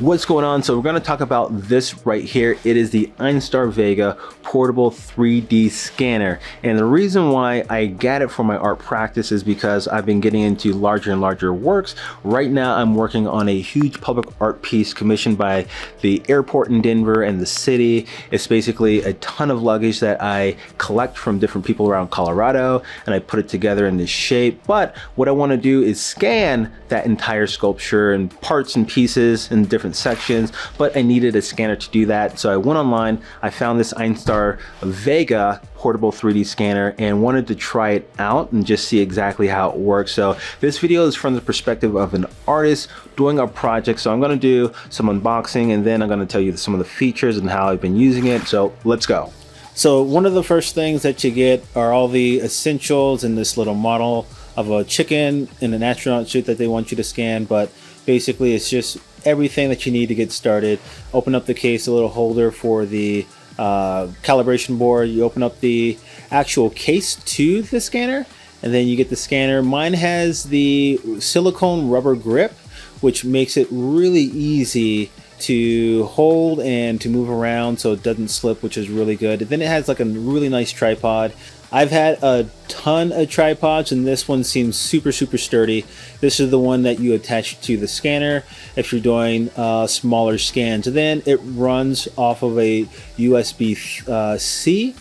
What's going on? So we're going to talk about this right here. It is the Einstar Vega Portable 3D Scanner. And the reason why I got it for my art practice is because I've been getting into larger and larger works. Right now I'm working on a huge public art piece commissioned by the airport in Denver and the city. It's basically a ton of luggage that I collect from different people around Colorado, and I put it together in this shape. But what I want to do is scan that entire sculpture and parts and pieces in different sections, but I needed a scanner to do that. So I went online, I found this Einstar Vega Portable 3D scanner and wanted to try it out and just see exactly how it works. So this video is from the perspective of an artist doing a project. So I'm going to do some unboxing, and then I'm going to tell you some of the features and how I've been using it. So let's go. So one of the first things that you get are all the essentials in this little model of a chicken in an astronaut suit that they want you to scan, but basically it's just everything that you need to get started. Open up the case, a little holder for the calibration board. You open up the actual case to the scanner, and then you get the scanner. Mine has the silicone rubber grip, which makes it really easy to hold and to move around so it doesn't slip, which is really good. And then it has like a really nice tripod. I've had a ton of tripods, and this one seems super sturdy. This is the one that you attach to the scanner if you're doing smaller scans. And then it runs off of a USB-C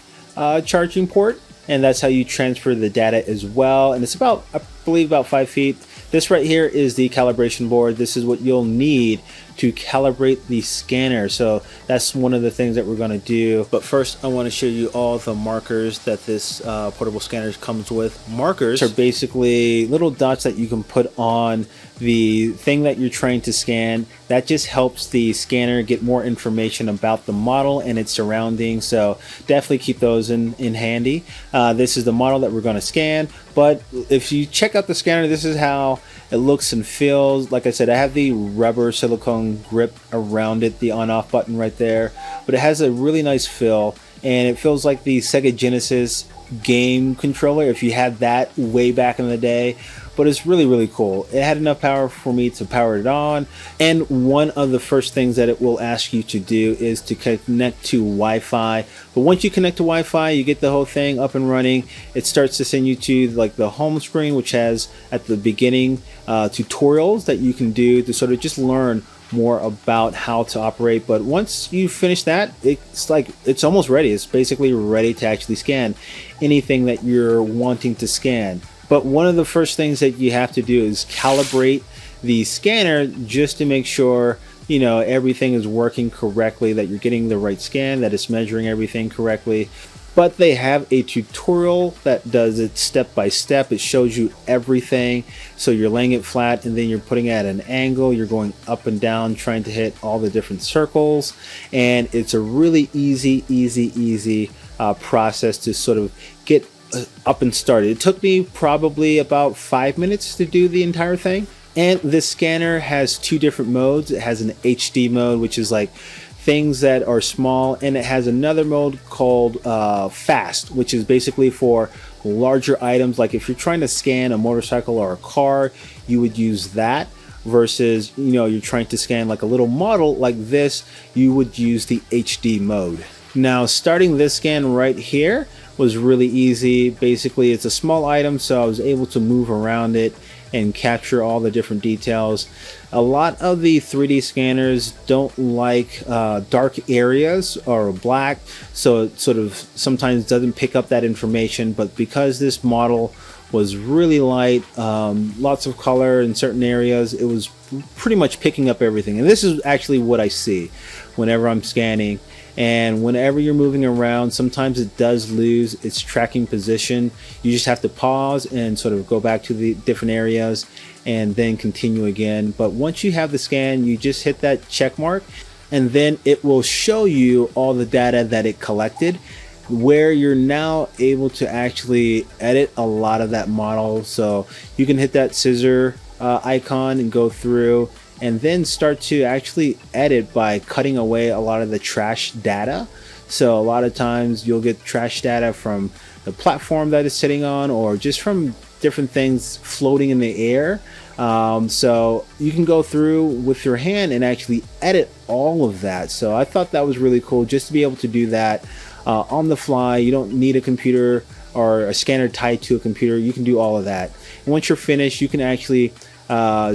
charging port, and that's how you transfer the data as well. And it's about, I believe, about 5 feet. This right here is the calibration board. This is what you'll need to calibrate the scanner. So that's one of the things that we're going to do. But first, I want to show you all the markers that this portable scanner comes with. Markers are basically little dots that you can put on the thing that you're trying to scan. That just helps the scanner get more information about the model and its surroundings. So definitely keep those in handy. This is the model that we're going to scan. But if you check out the scanner, this is how it looks and feels. Like I said, I have the rubber silicone grip around it, the on-off button right there, but it has a really nice feel, and it feels like the Sega Genesis game controller if you had that way back in the day. But it's really cool. It had enough power for me to power it on. And one of the first things that it will ask you to do is to connect to Wi-Fi. But once you connect to Wi-Fi, you get the whole thing up and running. It starts to send you to like the home screen, which has at the beginning tutorials that you can do to sort of just learn more about how to operate. But once you finish that, it's almost ready. It's basically ready to actually scan anything that you're wanting to scan. But one of the first things that you have to do is calibrate the scanner just to make sure, you know, everything is working correctly, that you're getting the right scan, that it's measuring everything correctly. But they have a tutorial that does it step by step. It shows you everything. So you're laying it flat, and then you're putting it at an angle. You're going up and down, trying to hit all the different circles. And it's a really easy process to sort of get up and started. It took me probably about 5 minutes to do the entire thing. And this scanner has two different modes. It has an HD mode, which is like things that are small, and it has another mode called fast, which is basically for larger items. Like if you're trying to scan a motorcycle or a car, you would use that, versus, you know, you're trying to scan like a little model like this, you would use the HD mode. Now, starting this scan right here was really easy. Basically, it's a small item, so I was able to move around it and capture all the different details. A lot of the 3D scanners don't like dark areas or black, so it sort of sometimes doesn't pick up that information. But because this model was really light, lots of color in certain areas, it was pretty much picking up everything. And this is actually what I see whenever I'm scanning. And whenever you're moving around, sometimes it does lose its tracking position. You just have to pause and sort of go back to the different areas and then continue again. But once you have the scan, you just hit that check mark, and then it will show you all the data that it collected, where you're now able to actually edit a lot of that model. So you can hit that scissor icon and go through, and then start to actually edit by cutting away a lot of the trash data. So a lot of times you'll get trash data from the platform that it's sitting on, or just from different things floating in the air, So you can go through with your hand and actually edit all of that. So I thought that was really cool just to be able to do that on the fly. You don't need a computer or a scanner tied to a computer. You can do all of that. And once you're finished, you can actually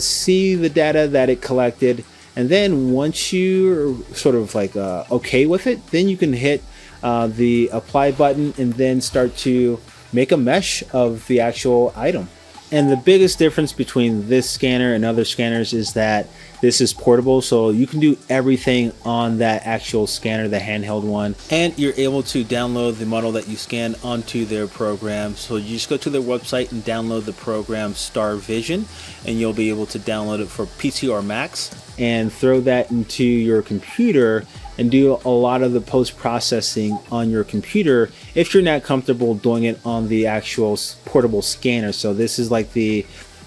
see the data that it collected. And then once you're sort of like okay with it, then you can hit the apply button and then start to make a mesh of the actual item. And the biggest difference between this scanner and other scanners is that this is portable, so you can do everything on that actual scanner, the handheld one. And you're able to download the model that you scan onto their program. So you just go to their website and download the program Einstar Vision, and you'll be able to download it for PC or Macs and throw that into your computer and do a lot of the post-processing on your computer if you're not comfortable doing it on the actual portable scanner. So this is like the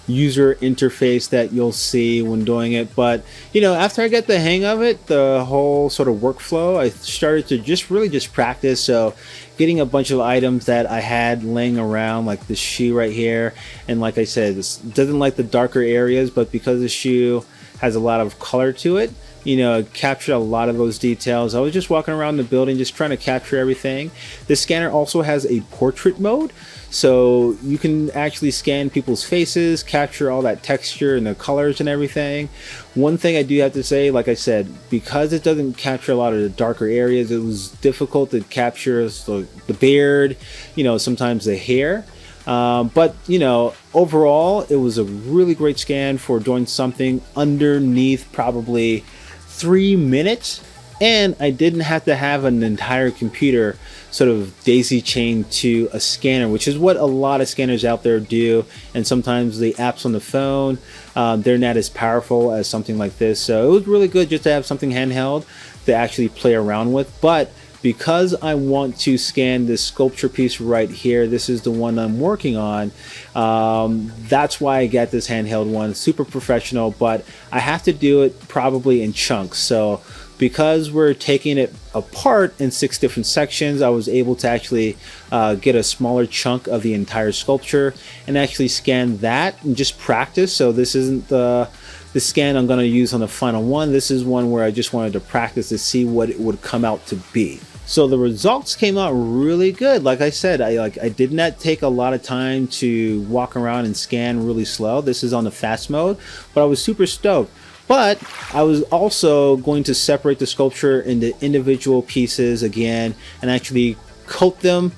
user interface that you'll see when doing it. But you know, after I get the hang of it, the whole sort of workflow, I started to just practice. So getting a bunch of items that I had laying around, like the shoe right here, and like I said, this doesn't like the darker areas, but because the shoe has a lot of color to it, you know, captured a lot of those details. I was just walking around the building just trying to capture everything. This scanner also has a portrait mode, so you can actually scan people's faces, capture all that texture and the colors and everything. One thing I do have to say, like I said, because it doesn't capture a lot of the darker areas, it was difficult to capture the beard, you know, sometimes the hair. But you know, overall it was a really great scan for doing something underneath probably 3 minutes, and I didn't have to have an entire computer sort of daisy chained to a scanner, which is what a lot of scanners out there do. And sometimes the apps on the phone, they're not as powerful as something like this. So it was really good just to have something handheld to actually play around with. But because I want to scan this sculpture piece right here, this is the one I'm working on, that's why I got this handheld one. Super professional, but I have to do it probably in chunks. So because we're taking it apart in 6 different sections, I was able to actually get a smaller chunk of the entire sculpture and actually scan that and just practice. So this isn't the scan I'm going to use on the final one. This is one where I just wanted to practice to see what it would come out to be. So the results came out really good. Like I said, I did not take a lot of time to walk around and scan really slow. This is on the fast mode, but I was super stoked. But I was also going to separate the sculpture into individual pieces again and actually coat them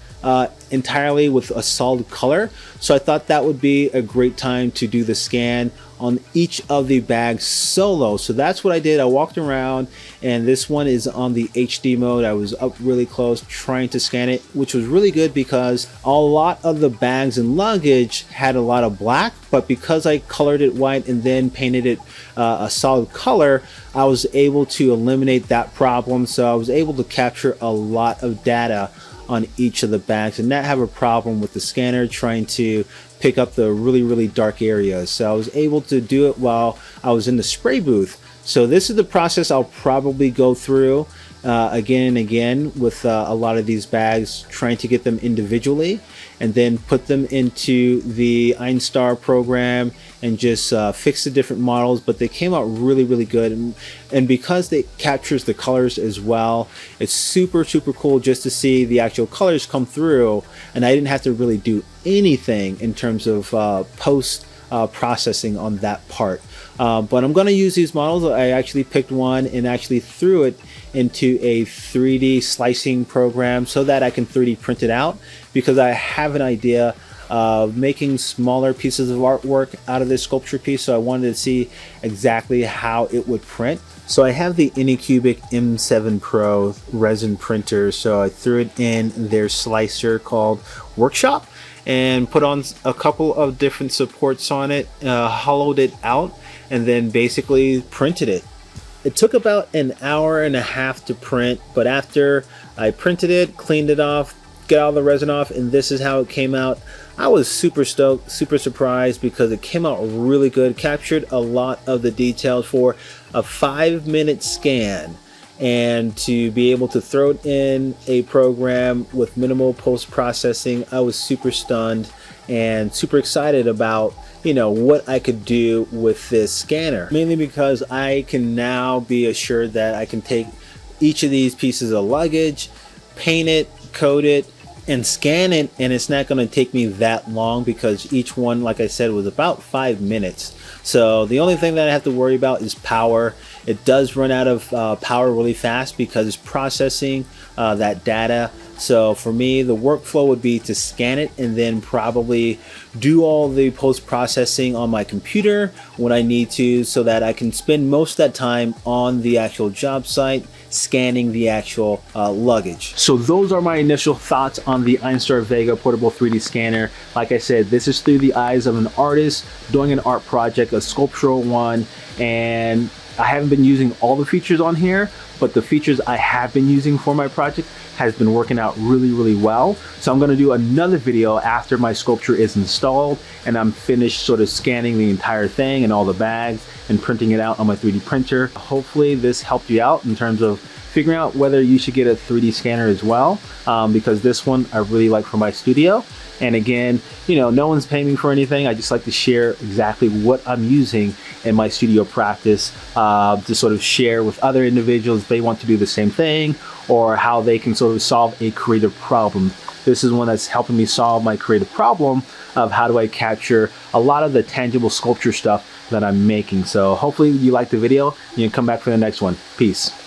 entirely with a solid color. So I thought that would be a great time to do the scan on each of the bags solo. So that's what I did. I walked around, and this one is on the HD mode. I was up really close trying to scan it, which was really good because a lot of the bags and luggage had a lot of black, but because I colored it white and then painted it a solid color, I was able to eliminate that problem. So I was able to capture a lot of data on each of the bags and not have a problem with the scanner trying to pick up the really dark areas. So I was able to do it while I was in the spray booth. So this is the process I'll probably go through again and again with a lot of these bags, trying to get them individually and then put them into the Einstar program and just fix the different models. But they came out really good, and because it captures the colors as well, it's super cool just to see the actual colors come through, and I didn't have to really do anything in terms of post processing on that part. But I'm going to use these models. I actually picked one and actually threw it into a 3D slicing program so that I can 3D print it out, because I have an idea of making smaller pieces of artwork out of this sculpture piece. So I wanted to see exactly how it would print. So I have the Anycubic M7 Pro resin printer, so I threw it in their slicer called Workshop and put on a couple of different supports on it, hollowed it out, and then basically printed it. It took about an hour and a half to print, but after I printed it, cleaned it off, got all the resin off, and this is how it came out. I was super stoked, super surprised, because it came out really good, captured a lot of the details for a 5-minute scan. And to be able to throw it in a program with minimal post-processing, I was super stunned and super excited about, what I could do with this scanner, mainly because I can now be assured that I can take each of these pieces of luggage, paint it, coat it, and scan it, and it's not going to take me that long because each one, like I said, was about 5 minutes. So the only thing that I have to worry about is power. It does run out of power really fast because it's processing that data. So for me, the workflow would be to scan it and then probably do all the post-processing on my computer when I need to, so that I can spend most of that time on the actual job site scanning the actual luggage. So those are my initial thoughts on the Einstar Vega Portable 3D scanner. Like I said, this is through the eyes of an artist doing an art project, a sculptural one, and I haven't been using all the features on here, but the features I have been using for my project has been working out really well. So I'm going to do another video after my sculpture is installed and I'm finished sort of scanning the entire thing and all the bags and printing it out on my 3D printer. Hopefully this helped you out in terms of figuring out whether you should get a 3D scanner as well, because this one I really like for my studio. And again, no one's paying me for anything. I just like to share exactly what I'm using in my studio practice, to sort of share with other individuals if they want to do the same thing, or how they can sort of solve a creative problem. This is one that's helping me solve my creative problem of how do I capture a lot of the tangible sculpture stuff that I'm making. So hopefully you liked the video. You can come back for the next one. Peace.